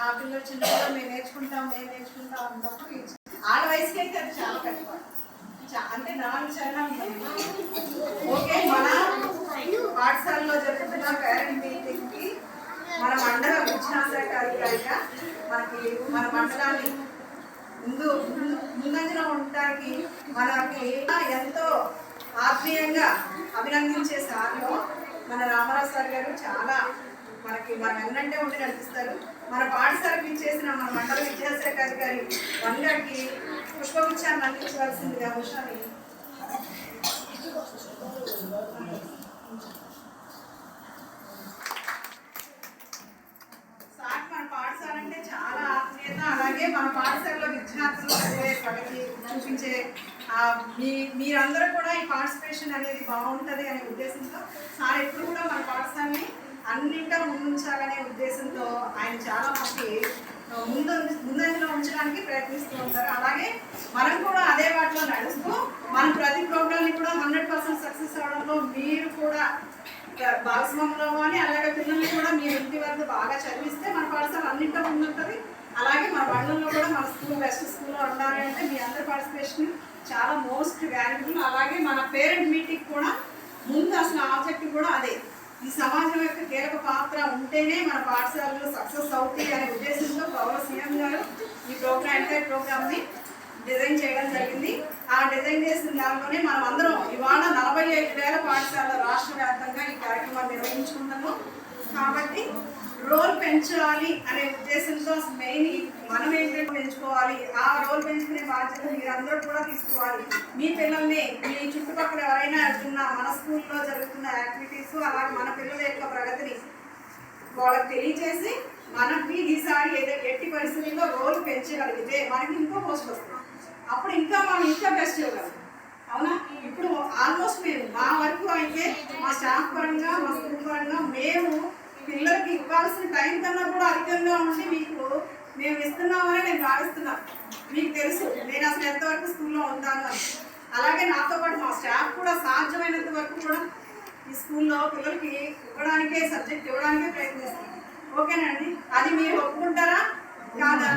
ఆ పిల్లలు చిన్నగా మేము నేర్చుకుంటాం అన్నప్పుడు ఆడ వయసుకి అయితే అది చాలా కష్టం. అంటే 4 చరణాలు. ఓకే, మన పాఠశాలలో జరుగుతున్న పేరెంట్ మీటింగ్కి మన మండల విద్యాశాఖాధికారిగా మనకి మన మండలాన్ని ముందంజలో ఉండటానికి మనకి ఎంతో ఆత్మీయంగా అభినందించే సార్లో మన రామారావు సార్ గారు చాలా మనం ఎన్నంటే ఉండి నడిపిస్తారు. మన పాఠశాలకు ఇచ్చేసిన మన మండల విద్యాశాఖ అధికారి వంగారికి పుష్పగుచ్చాన్ని అందించవలసిందిగా విషయాన్ని సార్. మన పాఠశాల అంటే చాలా ఆత్మీయత, అలాగే మన పాఠశాలలో విద్యార్థులు ప్రగతి చూపించే మీరందరూ కూడా ఈ పార్టిసిపేషన్ అనేది బాగుంటుంది అనే ఉద్దేశంతో సార్ ఎప్పుడు కూడా మన పాఠశాలని అన్నింటా ముందుంచాలనే ఉద్దేశంతో ఆయన చాలా మంది ముందంజలో ఉంచడానికి ప్రయత్నిస్తూ ఉంటారు. అలాగే మనం కూడా అదే వాటిలో నడుస్తూ మన ప్రతి ప్రోగ్రామ్ని కూడా 100% సక్సెస్ అవడంలో మీరు కూడా భాగస్వాములు అవ్వాలి. అలాగే పిల్లల్ని కూడా మీరు ఇంటి వరకు బాగా చదివిస్తే మన పాఠశాల అన్నింటా ముందుంటుంది. అలాగే మన మండలంలో కూడా మన స్కూల్ బెస్ట్ స్కూల్లో ఉండాలి అంటే మీ అందరి పార్టిసిపేషన్ చాలా మోస్ట్ వాల్యుబుల్. అలాగే మన పేరెంట్ మీటింగ్ కూడా ముందు అసలు ఆబ్జెక్టివ్ కూడా అదే, ఈ సమాజం యొక్క కీలక పాత్ర ఉంటేనే మన పాఠశాలలో సక్సెస్ అవుతాయి అనే ఉద్దేశంతో గౌరవ సీఎం గారు ఈ ఎంటైర్ ప్రోగ్రామ్ని డిజైన్ చేయడం జరిగింది. ఆ డిజైన్ చేసిన దానిలోనే మనం అందరం ఇవాళ 45,000 పాఠశాలల రాష్ట్ర వ్యాప్తంగా ఈ కార్యక్రమాన్ని నిర్వహించుకుంటాము. కాబట్టి రోల్ పెంచాలి అనే ఉద్దేశంతో మెయిన్ మనం ఏంటంటే పెంచుకోవాలి. ఆ రోల్ పెంచుకునే బాధ్యత మీరందరూ కూడా తీసుకోవాలి. మీ పిల్లల్ని మీ చుట్టుపక్కల ఎవరైనా వెళ్తున్నా మన స్కూల్లో జరుగుతున్న యాక్టివిటీస్ అలాగే మన పిల్లల యొక్క ప్రగతిని వాళ్ళకి తెలియజేసి మనకి ఈసారి ఎట్టి పరిస్థితుల్లో రోల్ పెంచగలిగితే మనకి ఇంకో పోస్ట్ వస్తుంది. అప్పుడు మనం ఇంకా బెస్ట్ ఇవ్వగలం. అవునా? ఇప్పుడు ఆల్మోస్ట్ మేము మా వరకు అయితే మా స్టాఫ్ పరంగా మా స్కూల్ పరంగా మేము పిల్లలకి ఇవ్వాల్సిన టైం కన్నా కూడా అధికంగా ఉండి మేము ఇస్తున్నామని నేను భావిస్తున్నాను. మీకు తెలుసు నేను అసలు ఎంతవరకు స్కూల్లో ఉంటాను అని. అలాగే నాతో పాటు మా స్టాఫ్ కూడా సాధ్యమైనంత వరకు కూడా ఈ స్కూల్లో పిల్లలకి సబ్జెక్ట్ ఇవ్వడానికే ప్రయత్నిస్తాం. ఓకేనండి? అది మీరు ఒప్పుకుంటారా కాదా?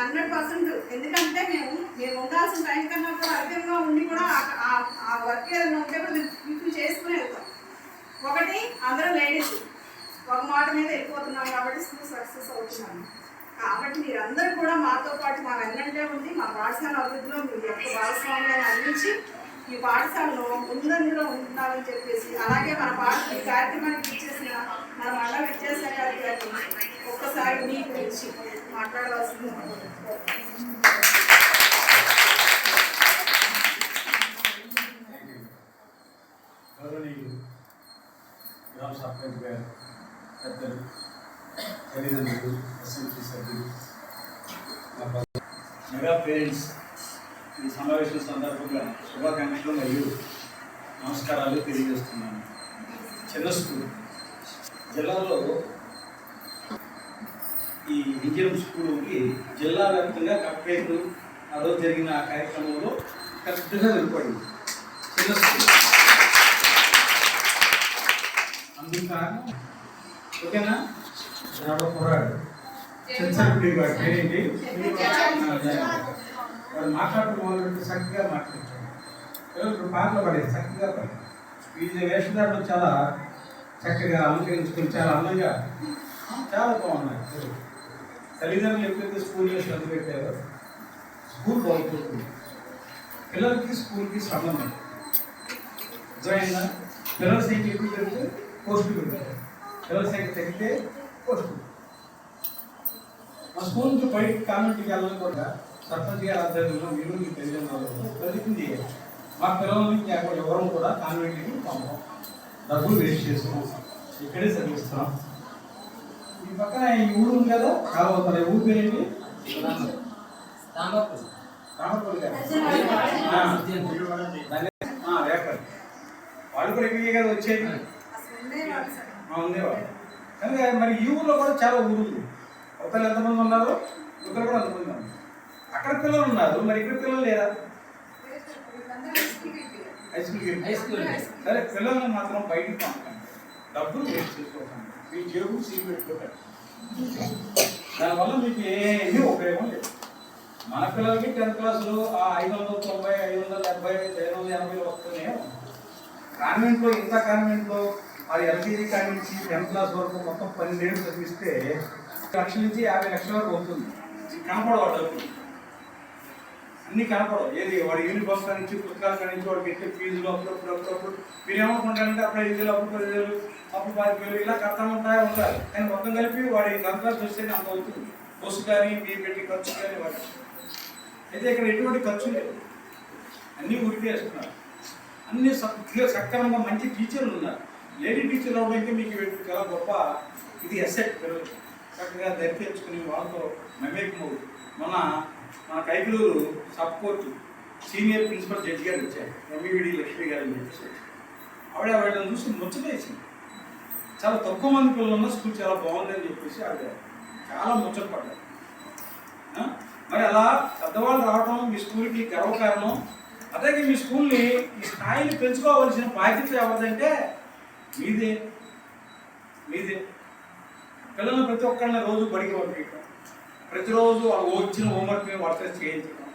100%. ఎందుకంటే మేము ఉండాల్సిన టైం కన్నా కూడా అధికంగా ఉండి కూడా ఆ వర్క్ ఏదైనా ఉంటే కూడా మేము చేసుకుని వెళ్తాం. ఒకటి, అందరూ లేడీస్ ఒక మాట మీద వెళ్ళిపోతున్నాం కాబట్టి స్కూల్ సక్సెస్ అవుతున్నాము. కాబట్టి మీరందరూ కూడా మాతో పాటు మా వెన్నంటే ఉంది. మా పాఠశాల అభివృద్ధిలో మీ యొక్క భాగస్వామ్యాన్ని అందించి ఈ పాఠశాలలో ముందంజలో ఉంటున్నారని చెప్పేసి, అలాగే మన ఈ కార్యక్రమానికి ఇచ్చేసిన మన మండల విద్యాశాఖ అధికారిని ఒక్కసారి మీ గురించి మాట్లాడవలసింది. గ్రామ సర్పంచ్ గారు, పెద్దలు, తల్లిదండ్రులు, ఎస్ఎంసీ సభ్యులు, మెగా పేరెంట్స్, ఈ సమావేశం సందర్భంగా శుభాకాంక్షలు మరియు నమస్కారాలు తెలియజేస్తున్నాను. చిన్న స్కూల్ జిల్లాలో ఈ ఇంజనీరింగ్ స్కూల్కి జిల్లా వ్యాప్తంగా కలెక్టరేట్ ఆ రోజు జరిగిన ఆ కార్యక్రమంలో కరెక్ట్గా వెళ్ళిపోయింది. చిన్న స్కూల్ అందుకు కారణం ఓకేనా? కుర్రాడు చిన్నసరి వాడు పేరేంటి? వాడు మాట్లాడుతూ మొదలుపెట్టి చక్కగా మాట్లాడుతాడు. పిల్లలు పాటలు పడేది చక్కగా పడేది. వీళ్ళ వేషధారణ చాలా చక్కగా అలంకరించుకొని చాలా అందంగా చాలా బాగున్నాయి. తల్లిదండ్రులు ఎప్పుడైతే స్కూల్లో శ్రద్ధ పెట్టారో స్కూల్ బాగుంటుంది. పిల్లలకి స్కూల్కి సంబంధం అర్థమైందా? పిల్లల సంఖ్య ఎక్కువ పెరిగితే పోస్టులు పెరుగుతాయి, పిల్లల సంఖ్య తగ్గితే పోస్టులు. మా స్కూల్ నుంచి బయట కాన్వెంట్కి వెళ్ళాలని కూడా సర్పంచ్ గారి ఆధ్వర్యంలో మీరు మీ తల్లిదండ్రులు ప్రతిజ్ఞ చేయాలి. మా పిల్లలని ఎవరు కూడా కాన్వెంట్కి పంపం, డబ్బులు వేస్ట్ చేస్తాం, ఇక్కడే చదివిస్తాం. ఈ పక్కన ఈ ఊరు ఉంది కదా కావాలి, ఊరు పేరేంటి? రామపల్లి గారు రేపటి వాళ్ళు కూడా ఇవి కదా వచ్చేది ఉండేవాళ్ళు. కనుక మరి ఈ ఊర్లో కూడా చాలా ఊరు ఉంది. ఒకళ్ళు ఎంతమంది ఉన్నారు, ఒకరు కూడా అంతమంది ఉన్నారు. అక్కడ పిల్లలు ఉన్నారు, మరి ఇక్కడ పిల్లలు లేరా? హై స్కూల్ సరే, పిల్లల్ని మాత్రం బయటకు పంపకండి, డబ్బులు వేస్ట్ చేసుకోకండి, మీ జేబు సీల్ పెట్టుకోకండి. దానివల్ల మీకు ఏమీ ఉపయోగం లేదు. మన పిల్లలకి 10th క్లాసులో ఆ 590, 570, 580 వస్తున్నాయో, కాన్వెంట్లో ఇంత కాన్వెంట్లో అది ఎల్కేజీ కాడి నుంచి 10th క్లాస్ వరకు మొత్తం 12 ఏళ్ళు చదివిస్తే 1 లక్షల నుంచి 50 లక్షల వరకు అవుతుంది. కనపడవు డబ్బులు, అన్నీ కనపడవు. ఏది వాడి యూనిఫామ్ కాడి నుంచి, పుస్తకాల కాడి నుంచి వాడికి ఎట్టే ఫీజులు అప్పుడప్పుడు మీరు ఏమనుకుంటారంటే అప్పుడు 5,000, అప్పుడు 10,000, అప్పుడు 10,000 ఇలా కడతా ఉండాలి. కానీ మొత్తం కలిపి వాడి 10th క్లాస్ వస్తే అంత అవుతుంది. బస్సు కానీ మీరు పెట్టి ఖర్చు కానీ వాడి. అయితే ఇక్కడ ఎటువంటి ఖర్చు లేదు, అన్నీ ఉరికి వేస్తున్నారు. అన్ని సక్రమంగా మంచి టీచర్లు ఉన్నారు. లేడీ టీచర్లు అవడానికి మీకు చాలా గొప్ప ఇది ఎసెట్. పిల్లలు చక్కగా దరితేర్చుకుని వాళ్ళతో మమేకమవుతుంది. మన Kaikaluru sub court senior principal judge గారు వచ్చారు, ఎంవిడి లక్ష్మి గారు అని చెప్పేసి. ఆవిడ వాళ్ళని చూసి ముచ్చటేసింది. చాలా తక్కువ మంది పిల్లలు ఉన్న స్కూల్ చాలా బాగుందని చెప్పేసి ఆవిడ చాలా ముచ్చటపడ్డారు. మరి అలా పెద్దవాళ్ళు రావడం మీ స్కూల్కి గర్వకారణం. అలాగే మీ స్కూల్ని ఈ స్థాయిని పెంచుకోవాల్సిన బాధ్యత ఎవరిదంటే మీదే. పిల్లలు ప్రతి ఒక్కరిని రోజు బడికి పంపించడం, ప్రతిరోజు వాళ్ళు వచ్చిన హోంవర్క్ వర్క్ చేయించడం.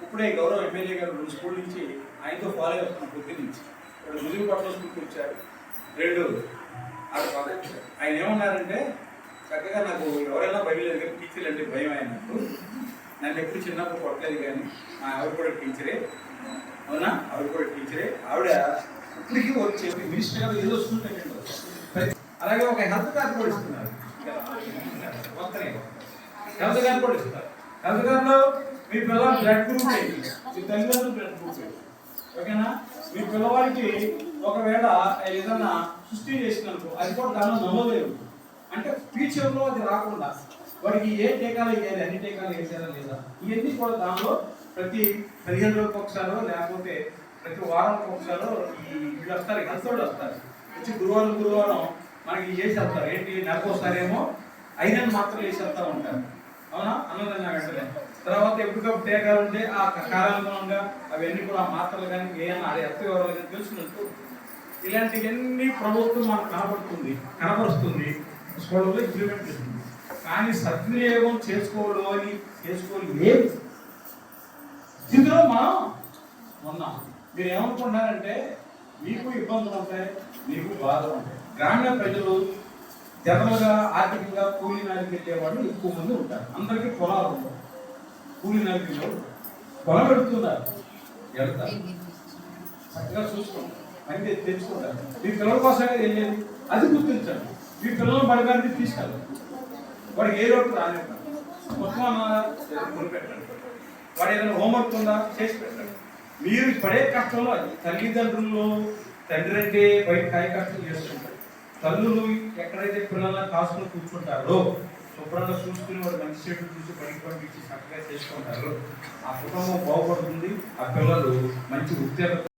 ఇప్పుడే గౌరవ ఎమ్మెల్యే గారు 2 స్కూల్ నుంచి ఆయనతో ఫాలో అవుతున్నాం. పొద్దు నుంచి ఇప్పుడు ముదిరిపట్నం స్కూల్కి వచ్చారు, 2 వచ్చారు. ఆయన ఏమన్నారంటే, చక్కగా నాకు ఎవరైనా భయం లేదు కానీ టీచర్లు అంటే భయం అయినట్టు. నన్ను ఎప్పుడు చిన్నప్పుడు కొట్టలేదు, కానీ మా ఆవిడ కూడా టీచరే. అవునా? ఆవిడ కూడా టీచరే. ఆవిడ ఇప్పటికీ వచ్చి మినిస్టర్ గారు ఏదో స్కూల్ పెట్టండి. అలాగే ఒక హెల్త్ కార్డు కూడా ఇస్తున్నారు. హెల్త్ కార్డు కూడా ఇస్తున్నారు. హెల్త్ కార్డులో మీ పిల్లల బ్లడ్ గ్రూప్ ఏంటి, మీ తల్లిదండ్రులు బ్లడ్ గ్రూప్ ఏంటి, ఓకేనా? మీ పిల్లవాడికి ఒకవేళ ఏదన్నా సృష్టి చేసినందుకు అది కూడా దానిలో నమోదలేదు. అంటే ఫ్యూచర్లో అది రాకుండా వాడికి ఏ టీకాలు వేయాలి, అన్ని టీకాలు వేసారా లేదా, ఇవన్నీ కూడా దానిలో ప్రతి 15 రోజులకు ఒకసారో లేకపోతే ప్రతి వారానికి ఒకసారో వీళ్ళు వస్తారు, హెల్త్ వాళ్ళు వస్తారు. వచ్చి గురువారం మనకి చేసి వెళ్తారు. ఏంటి, నెలకోసారేమో ఐరన్ మాత్రలు వేసి వెళ్తూ ఉంటారు. అవునా? అన్నదన్నా వెంటనే తర్వాత ఎప్పటికప్పుడు టీకాలు ఉంటే ఆ కాలానుగుణంగా అవన్నీ కూడా మాత్రలు కానీ ఏమన్నా అది ఎత్త వివరాలు కానీ తెలుసుకుంటూ ఇలాంటివన్నీ ప్రభుత్వం మనకు కనపరుస్తుంది, స్కూళ్ళలో ఇంప్లిమెంట్ చేస్తుంది. కానీ సద్వినియోగం చేసుకోవాలి ఏ స్థితిలో మనం ఉన్నాం. మీరు ఏమనుకుంటున్నారంటే మీకు ఇబ్బందులు ఉంటాయి, మీకు బాధలు ఉంటాయి. గ్రామీణ ప్రజలు జనరల్గా ఆర్థికంగా కూలీ నాలికి వెళ్ళేవాళ్ళు ఎక్కువ మంది ఉంటారు. అందరికీ పొలాలు ఉంటాయి, కూలీ నాలికి వెళ్ళేవాళ్ళు పొలం పెడుతున్నారు, వెళ్తారు, చక్కగా చూసుకుంటారు, అయితే తెచ్చుకుంటారు. మీ పిల్లల కోసమే వెళ్ళేది, అది గుర్తించండి. మీ పిల్లలను బడిగారికి తీసుకెళ్ళండి, వాడికి ఏ రోడ్డు రాలేదు మొత్తం పెట్టండి. వాడు ఏదైనా హోంవర్క్ ఉందా చేసి పెట్టండి. మీరు పడే కష్టంలో తల్లిదండ్రులు, తండ్రి అంటే బయట కాయ కష్టం చేస్తుంటారు. తల్లులు ఎక్కడైతే పిల్లల్ని కాసుకొని కూర్చుంటారో, శుభ్రంగా చూసుకుని వాడు మంచి చెట్లు చూసి బయట పంపించి చక్కగా చేసుకుంటారు, ఆ కుటుంబం బాగుపడుతుంది. ఆ పిల్లలు మంచి ఉత్తీర్ణత